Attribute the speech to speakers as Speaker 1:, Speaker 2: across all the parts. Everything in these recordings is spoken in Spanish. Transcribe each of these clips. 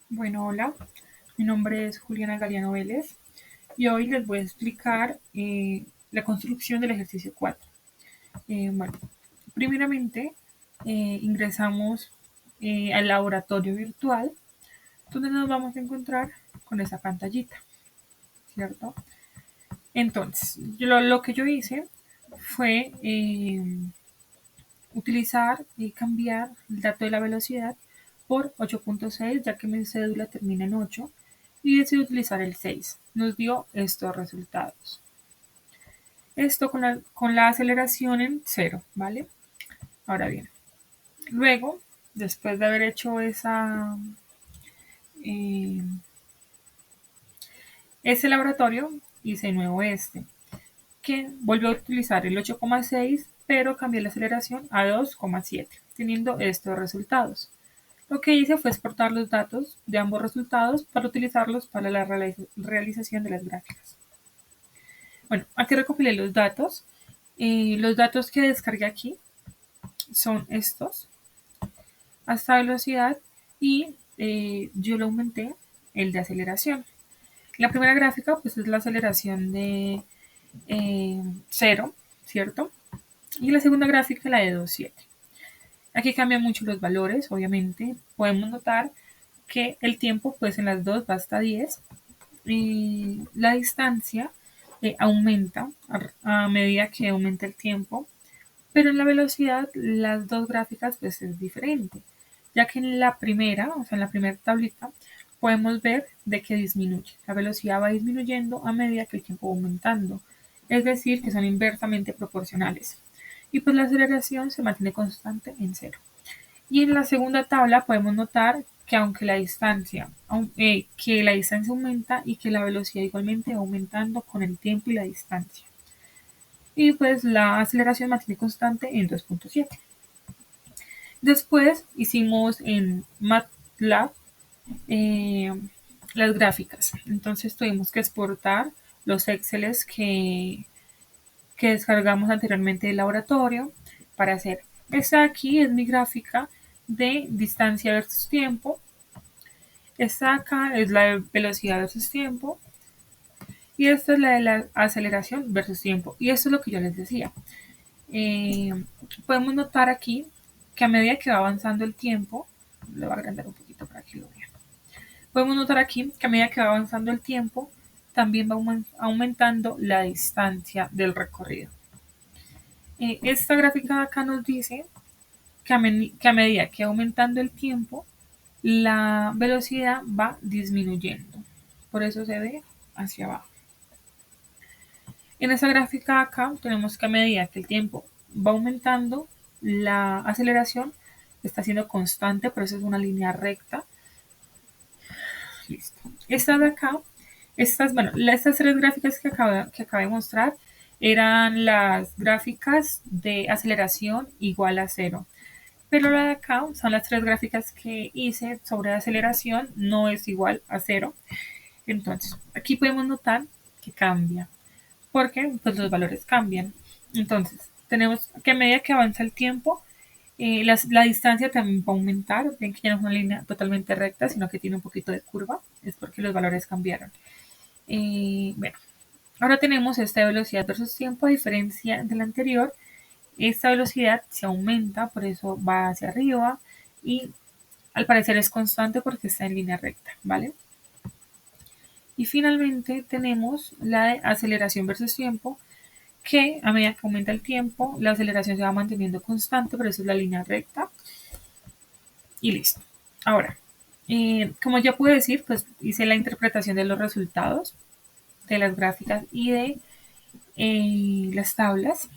Speaker 1: Bueno, hola, mi nombre es Juliana Galeano Vélez y hoy les voy a explicar la construcción del ejercicio 4. Bueno, primeramente ingresamos al laboratorio virtual donde nos vamos a encontrar con esa pantallita, ¿cierto? Entonces, lo que yo hice fue utilizar y cambiar el dato de la velocidad por 8.6, ya que mi cédula termina en 8, y decidí utilizar el 6. Nos dio estos resultados. Esto con la aceleración en 0, ¿vale? Ahora bien, luego, después de haber hecho eh, ese laboratorio, hice de nuevo que volvió a utilizar el 8,6, pero cambié la aceleración a 2,7, teniendo estos resultados. Lo que hice fue exportar los datos de ambos resultados para utilizarlos para la realización de las gráficas. Bueno, aquí recopilé los datos. Los datos que descargué aquí son estos, hasta velocidad, y yo le aumenté el de aceleración. La primera gráfica pues es la aceleración de 0, ¿cierto? Y la segunda gráfica la de 2,7. Aquí cambian mucho los valores, obviamente. Podemos notar que el tiempo pues en las dos va hasta 10 y la distancia aumenta a medida que aumenta el tiempo, pero en la velocidad las dos gráficas pues es diferente, ya que en la primera, o sea en la primera tablita, podemos ver de que disminuye. La velocidad va disminuyendo a medida que el tiempo va aumentando, es decir, que son inversamente proporcionales. Y pues la aceleración se mantiene constante en cero. Y en la segunda tabla podemos notar que aunque la distancia aumenta y que la velocidad igualmente va aumentando con el tiempo y la distancia. Y pues la aceleración mantiene constante en 2,7. Después hicimos en MATLAB eh, las gráficas. Entonces tuvimos que exportar los Exceles que descargamos anteriormente del laboratorio para hacer. Esta aquí es mi gráfica de distancia versus tiempo. Esta acá es la de velocidad versus tiempo. Y esta es la de la aceleración versus tiempo. Y esto es lo que yo les decía. Eh, Podemos notar aquí que a medida que va avanzando el tiempo, le voy a agrandar un poquito para que lo vean. Podemos notar aquí que a medida que va avanzando el tiempo, también va aumentando la distancia del recorrido. Esta gráfica de acá nos dice que a medida que va aumentando el tiempo, la velocidad va disminuyendo. Por eso se ve hacia abajo. En esta gráfica acá tenemos que a medida que el tiempo va aumentando, la aceleración está siendo constante, por eso es una línea recta. Listo. Esta de acá, estas tres gráficas que acabo de mostrar eran las gráficas de aceleración igual a cero. Pero la de acá son las tres gráficas que hice sobre aceleración no es igual a cero. Entonces, aquí podemos notar que cambia, porque pues, los valores cambian. Entonces, tenemos que a medida que avanza el tiempo, la distancia también va a aumentar. Ven que ya no es una línea totalmente recta, sino que tiene un poquito de curva. Es porque los valores cambiaron. Bueno, ahora tenemos esta velocidad versus tiempo. A diferencia de la anterior, esta velocidad se aumenta, por eso va hacia arriba. Y al parecer es constante porque está en línea recta, ¿vale? Y finalmente tenemos la de aceleración versus tiempo, que a medida que aumenta el tiempo, la aceleración se va manteniendo constante, pero eso es la línea recta. Y listo. Ahora, como ya pude decir, pues hice la interpretación de los resultados de las gráficas y de las tablas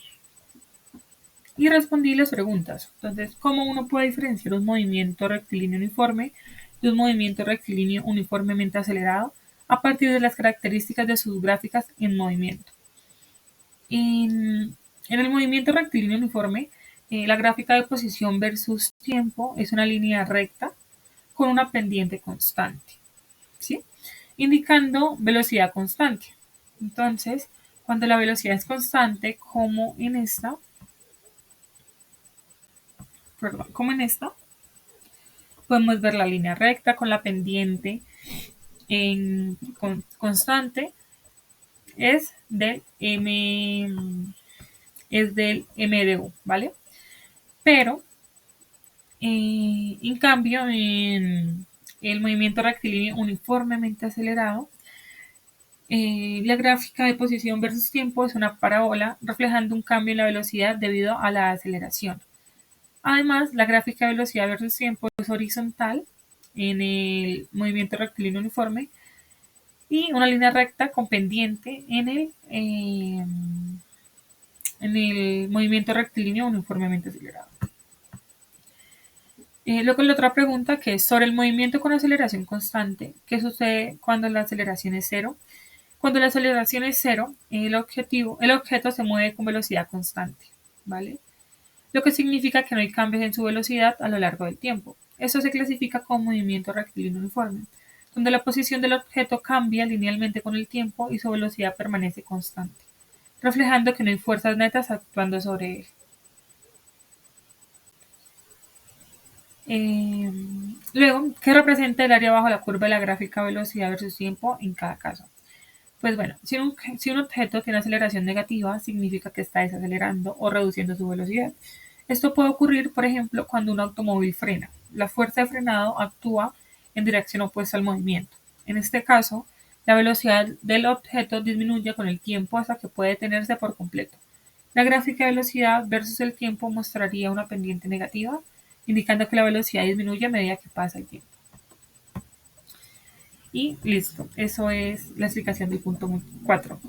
Speaker 1: y respondí las preguntas. Entonces, ¿cómo uno puede diferenciar un movimiento rectilíneo uniforme de un movimiento rectilíneo uniformemente acelerado a partir de las características de sus gráficas en movimiento? En el movimiento rectilíneo uniforme, la gráfica de posición versus tiempo es una línea recta con una pendiente constante, ¿sí? Indicando velocidad constante. Entonces, cuando la velocidad es constante, como en esta, Podemos ver la línea recta con la pendiente constante es del M de U, ¿vale? Pero, en cambio, en el movimiento rectilíneo uniformemente acelerado, la gráfica de posición versus tiempo es una parábola reflejando un cambio en la velocidad debido a la aceleración. Además, la gráfica de velocidad versus tiempo es horizontal en el movimiento rectilíneo uniforme y una línea recta con pendiente en el movimiento rectilíneo uniformemente acelerado. Luego la otra pregunta que es sobre el movimiento con aceleración constante. ¿Qué sucede cuando la aceleración es cero? Cuando la aceleración es cero, el objeto se mueve con velocidad constante, ¿vale? Lo que significa que no hay cambios en su velocidad a lo largo del tiempo. Eso se clasifica como movimiento rectilíneo uniforme, donde la posición del objeto cambia linealmente con el tiempo y su velocidad permanece constante, reflejando que no hay fuerzas netas actuando sobre él. Eh, Luego, ¿qué representa el área bajo la curva de la gráfica velocidad versus tiempo en cada caso? Pues bueno, si un objeto tiene aceleración negativa, significa que está desacelerando o reduciendo su velocidad. Esto puede ocurrir, por ejemplo, cuando un automóvil frena. La fuerza de frenado actúa en dirección opuesta al movimiento. En este caso, la velocidad del objeto disminuye con el tiempo hasta que puede detenerse por completo. La gráfica de velocidad versus el tiempo mostraría una pendiente negativa, indicando que la velocidad disminuye a medida que pasa el tiempo. Y listo, eso es la explicación del punto 4.